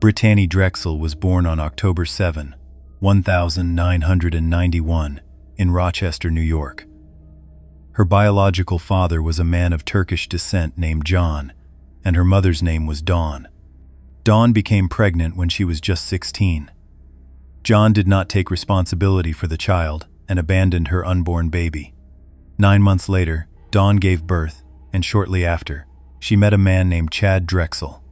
Brittanee Drexel was born on October 7, 1991, in Rochester, New York. Her biological father was a man of Turkish descent named John, and her mother's name was Dawn. Dawn became pregnant when she was just 16. John did not take responsibility for the child and abandoned her unborn baby. 9 months later, Dawn gave birth, and shortly after, she met a man named Chad Drexel.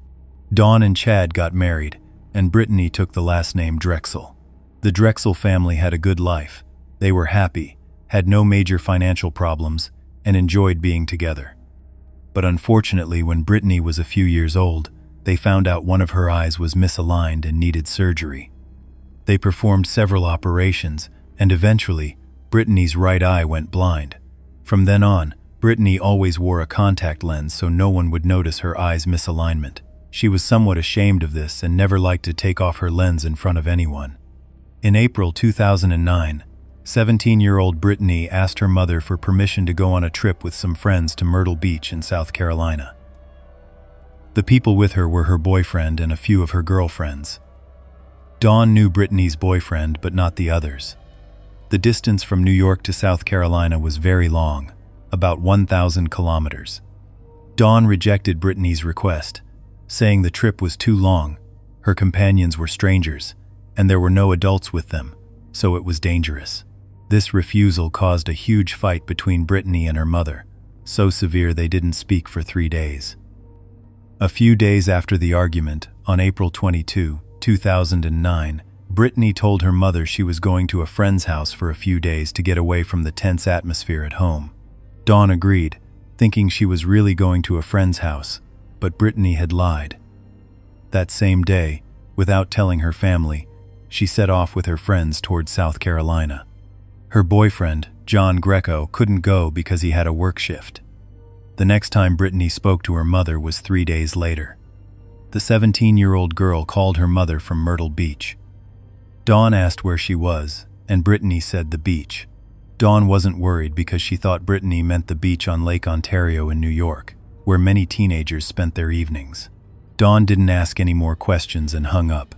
Dawn and Chad got married, and Brittanee took the last name Drexel. The Drexel family had a good life. They were happy, had no major financial problems, and enjoyed being together. But unfortunately, when Brittanee was a few years old, they found out one of her eyes was misaligned and needed surgery. They performed several operations, and eventually, Brittanee's right eye went blind. From then on, Brittanee always wore a contact lens so no one would notice her eye's misalignment. She was somewhat ashamed of this and never liked to take off her lens in front of anyone. In April 2009, 17-year-old Brittanee asked her mother for permission to go on a trip with some friends to Myrtle Beach in South Carolina. The people with her were her boyfriend and a few of her girlfriends. Dawn knew Brittanee's boyfriend, but not the others. The distance from New York to South Carolina was very long, about 1,000 kilometers. Dawn rejected Brittanee's request, saying the trip was too long, her companions were strangers, and there were no adults with them, so it was dangerous. This refusal caused a huge fight between Brittanee and her mother, so severe they didn't speak for 3 days. A few days after the argument, on April 22, 2009, Brittanee told her mother she was going to a friend's house for a few days to get away from the tense atmosphere at home. Dawn agreed, thinking she was really going to a friend's house, but Brittanee had lied. That same day, without telling her family, she set off with her friends towards South Carolina. Her boyfriend, John Greco, couldn't go because he had a work shift. The next time Brittanee spoke to her mother was 3 days later. The 17-year-old girl called her mother from Myrtle Beach. Dawn asked where she was, and Brittanee said the beach. Dawn wasn't worried because she thought Brittanee meant the beach on Lake Ontario in New York, where many teenagers spent their evenings. Dawn didn't ask any more questions and hung up.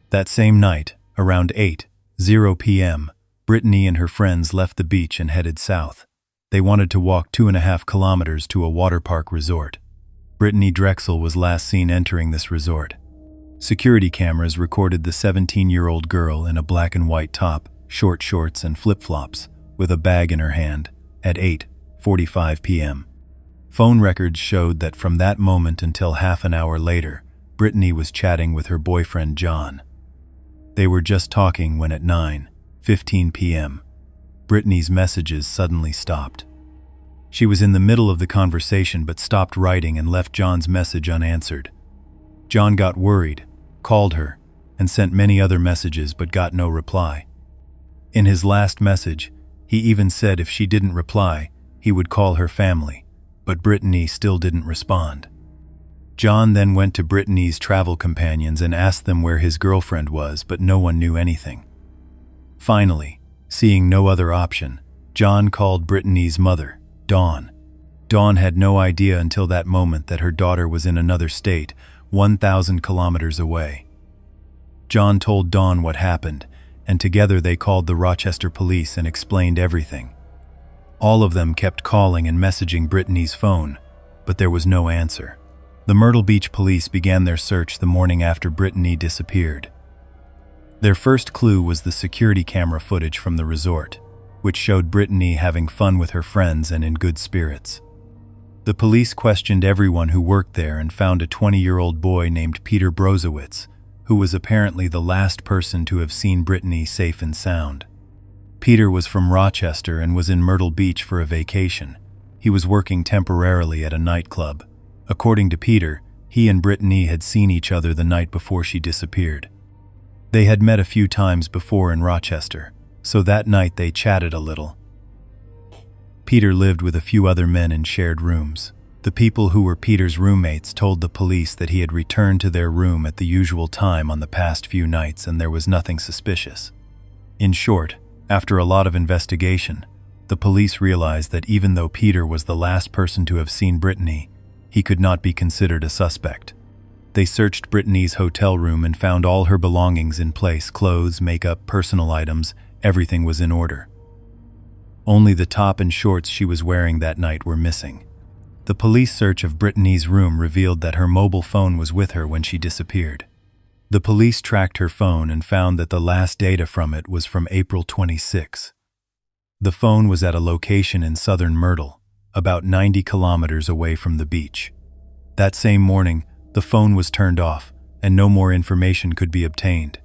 That same night, around 8:00 p.m., Brittanee and her friends left the beach and headed south. They wanted to walk 2.5 kilometers to a water park resort. Brittanee Drexel was last seen entering this resort. Security cameras recorded the 17-year-old girl in a black and white top, short shorts, and flip-flops, with a bag in her hand, at 8:45 p.m. Phone records showed that from that moment until half an hour later, Brittanee was chatting with her boyfriend John. They were just talking when at 9:15 p.m., Brittanee's messages suddenly stopped. She was in the middle of the conversation but stopped writing and left John's message unanswered. John got worried, called her, and sent many other messages but got no reply. In his last message, he even said if she didn't reply, he would call her family, but Brittanee still didn't respond. John then went to Brittanee's travel companions and asked them where his girlfriend was, but no one knew anything. Finally, seeing no other option, John called Brittanee's mother, Dawn. Dawn had no idea until that moment that her daughter was in another state, 1,000 kilometers away. John told Dawn what happened, and together they called the Rochester police and explained everything. All of them kept calling and messaging Brittanee's phone, but there was no answer. The Myrtle Beach police began their search the morning after Brittanee disappeared. Their first clue was the security camera footage from the resort, which showed Brittanee having fun with her friends and in good spirits. The police questioned everyone who worked there and found a 20-year-old boy named Peter Brozowitz, who was apparently the last person to have seen Brittanee safe and sound. Peter was from Rochester and was in Myrtle Beach for a vacation. He was working temporarily at a nightclub. According to Peter, he and Brittanee had seen each other the night before she disappeared. They had met a few times before in Rochester, so that night they chatted a little. Peter lived with a few other men in shared rooms. The people who were Peter's roommates told the police that he had returned to their room at the usual time on the past few nights and there was nothing suspicious. In short, after a lot of investigation, the police realized that even though Peter was the last person to have seen Brittanee, he could not be considered a suspect. They searched Brittanee's hotel room and found all her belongings in place: clothes, makeup, personal items, everything was in order. Only the top and shorts she was wearing that night were missing. The police search of Brittanee's room revealed that her mobile phone was with her when she disappeared. The police tracked her phone and found that the last data from it was from April 26. The phone was at a location in southern Myrtle, about 90 kilometers away from the beach. That same morning, the phone was turned off, and no more information could be obtained.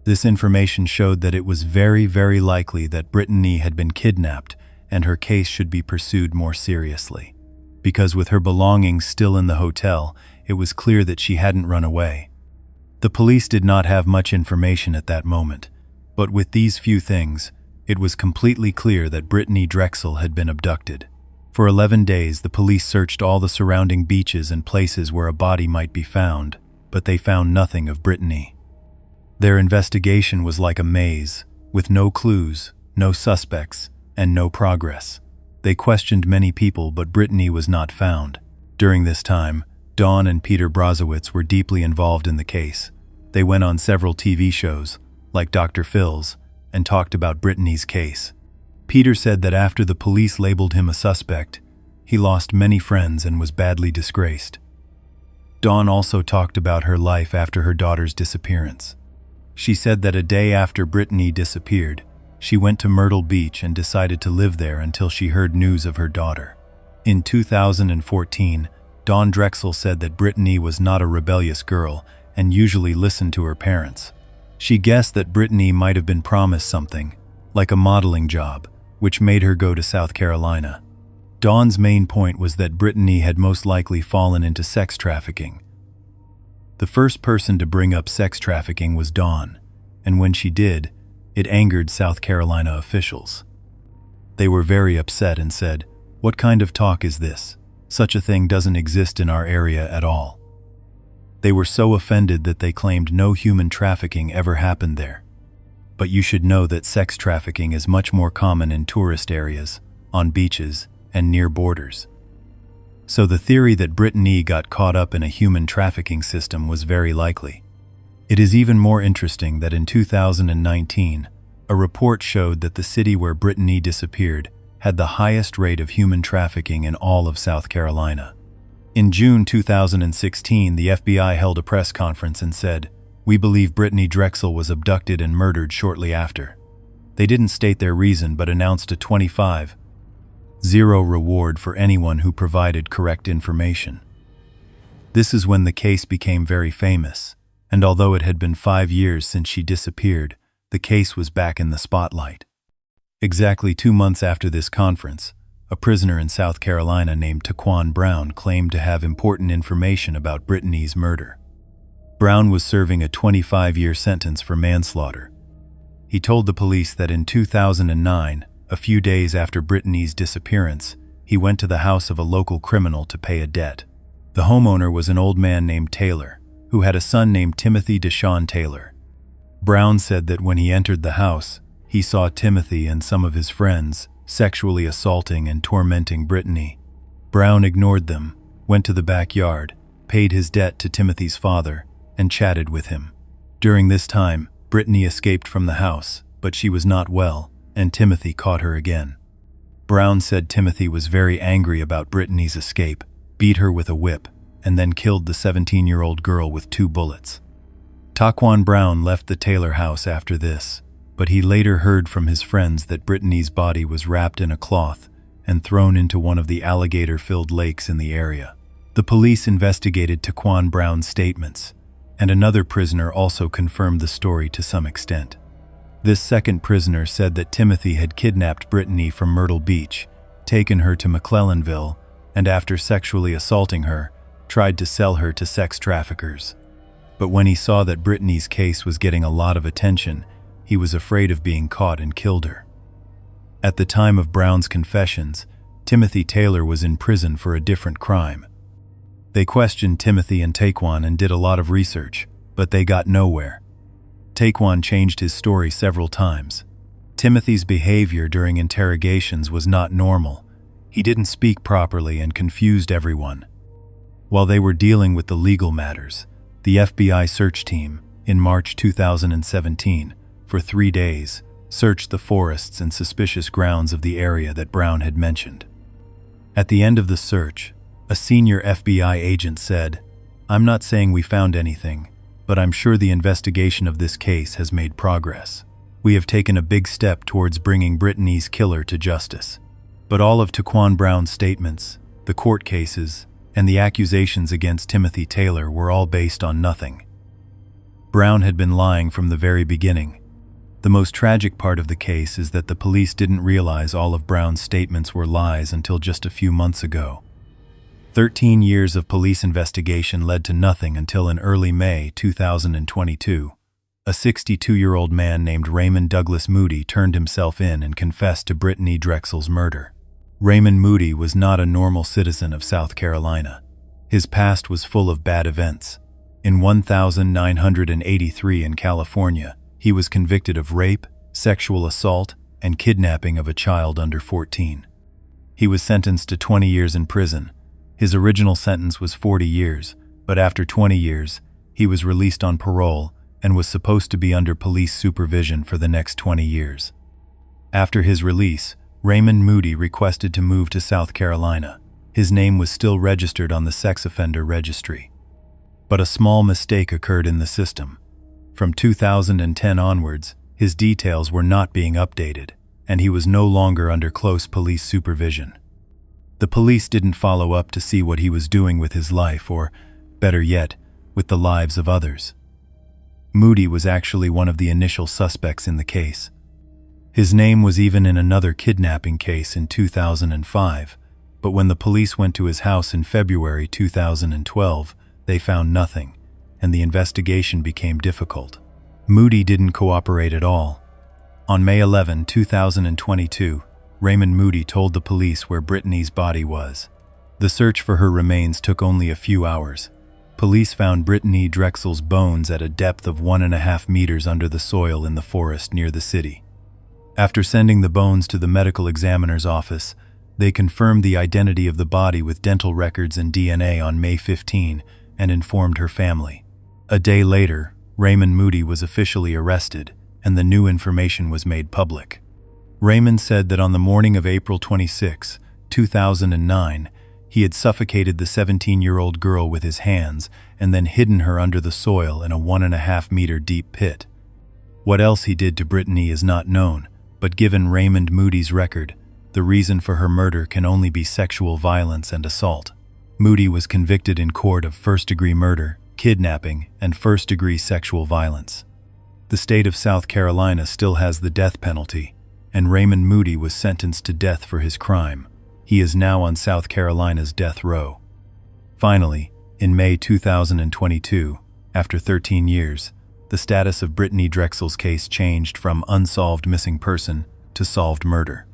This information showed that it was very, very likely that Brittanee had been kidnapped, and her case should be pursued more seriously. Because with her belongings still in the hotel, it was clear that she hadn't run away. The police did not have much information at that moment, but with these few things, it was completely clear that Brittanee Drexel had been abducted. For 11 days, the police searched all the surrounding beaches and places where a body might be found, but they found nothing of Brittanee. Their investigation was like a maze, with no clues, no suspects, and no progress. They questioned many people, but Brittanee was not found. During this time, Dawn and Peter Brazowitz were deeply involved in the case. They went on several TV shows, like Dr. Phil's, and talked about Brittanee's case. Peter said that after the police labeled him a suspect, he lost many friends and was badly disgraced. Dawn also talked about her life after her daughter's disappearance. She said that a day after Brittanee disappeared, she went to Myrtle Beach and decided to live there until she heard news of her daughter. In 2014, Dawn Drexel said that Brittanee was not a rebellious girl and usually listened to her parents. She guessed that Brittanee might have been promised something, like a modeling job, which made her go to South Carolina. Dawn's main point was that Brittanee had most likely fallen into sex trafficking. The first person to bring up sex trafficking was Dawn, and when she did, it angered South Carolina officials. They were very upset and said, "What kind of talk is this? Such a thing doesn't exist in our area at all." They were so offended that they claimed no human trafficking ever happened there. But you should know that sex trafficking is much more common in tourist areas, on beaches, and near borders. So the theory that Brittanee got caught up in a human trafficking system was very likely. It is even more interesting that in 2019, a report showed that the city where Brittanee disappeared had the highest rate of human trafficking in all of South Carolina. In June 2016, the FBI held a press conference and said, "We believe Brittanee Drexel was abducted and murdered shortly after." They didn't state their reason but announced a 25-0 reward for anyone who provided correct information. This is when the case became very famous, and although it had been 5 years since she disappeared, the case was back in the spotlight. Exactly 2 months after this conference, a prisoner in South Carolina named Taquan Brown claimed to have important information about Brittanee's murder. Brown was serving a 25-year sentence for manslaughter. He told the police that in 2009, a few days after Brittanee's disappearance, he went to the house of a local criminal to pay a debt. The homeowner was an old man named Taylor, who had a son named Timothy Deshaun Taylor. Brown said that when he entered the house, he saw Timothy and some of his friends sexually assaulting and tormenting Brittanee. Brown ignored them, went to the backyard, paid his debt to Timothy's father, and chatted with him. During this time, Brittanee escaped from the house, but she was not well, and Timothy caught her again. Brown said Timothy was very angry about Brittanee's escape, beat her with a whip, and then killed the 17-year-old girl with 2 bullets. Taquan Brown left the Taylor house after this, but he later heard from his friends that Brittanee's body was wrapped in a cloth and thrown into one of the alligator-filled lakes in the area. The police investigated Taquan Brown's statements, and another prisoner also confirmed the story to some extent. This second prisoner said that Timothy had kidnapped Brittanee from Myrtle Beach, taken her to McClellanville, and after sexually assaulting her, tried to sell her to sex traffickers. But when he saw that Brittanee's case was getting a lot of attention, he was afraid of being caught and killed her. At the time of Brown's confessions, Timothy Taylor was in prison for a different crime. They questioned Timothy and Taquan and did a lot of research, but they got nowhere. Taquan changed his story several times. Timothy's behavior during interrogations was not normal. He didn't speak properly and confused everyone. While they were dealing with the legal matters, The FBI search team, in March 2017, for 3 days, searched the forests and suspicious grounds of the area that Brown had mentioned. At the end of the search, a senior FBI agent said, "I'm not saying we found anything, but I'm sure the investigation of this case has made progress. We have taken a big step towards bringing Brittanee's killer to justice." But all of Taquan Brown's statements, the court cases, and the accusations against Timothy Taylor were all based on nothing. Brown had been lying from the very beginning. The most tragic part of the case is that the police didn't realize all of Brown's statements were lies until just a few months ago. 13 years of police investigation led to nothing until in early May 2022. A 62-year-old man named Raymond Douglas Moody turned himself in and confessed to Brittanee Drexel's murder. Raymond Moody was not a normal citizen of South Carolina. His past was full of bad events. In 1983 in California, he was convicted of rape, sexual assault, and kidnapping of a child under 14. He was sentenced to 20 years in prison. His original sentence was 40 years, but after 20 years, he was released on parole and was supposed to be under police supervision for the next 20 years. After his release, Raymond Moody requested to move to South Carolina. His name was still registered on the sex offender registry. But a small mistake occurred in the system. From 2010 onwards, his details were not being updated, and he was no longer under close police supervision. The police didn't follow up to see what he was doing with his life or, better yet, with the lives of others. Moody was actually one of the initial suspects in the case. His name was even in another kidnapping case in 2005, but when the police went to his house in February 2012, they found nothing, and the investigation became difficult. Moody didn't cooperate at all. On May 11, 2022, Raymond Moody told the police where Brittanee's body was. The search for her remains took only a few hours. Police found Brittanee Drexel's bones at a depth of 1.5 meters under the soil in the forest near the city. After sending the bones to the medical examiner's office, they confirmed the identity of the body with dental records and DNA on May 15 and informed her family. A day later, Raymond Moody was officially arrested, and the new information was made public. Raymond said that on the morning of April 26, 2009, he had suffocated the 17-year-old girl with his hands and then hidden her under the soil in a 1.5-meter deep pit. What else he did to Brittanee is not known, but given Raymond Moody's record, the reason for her murder can only be sexual violence and assault. Moody was convicted in court of first-degree murder, kidnapping, and first-degree sexual violence. The state of South Carolina still has the death penalty, and Raymond Moody was sentenced to death for his crime. He is now on South Carolina's death row. Finally, in May 2022, after 13 years, the status of Brittanee Drexel's case changed from unsolved missing person to solved murder.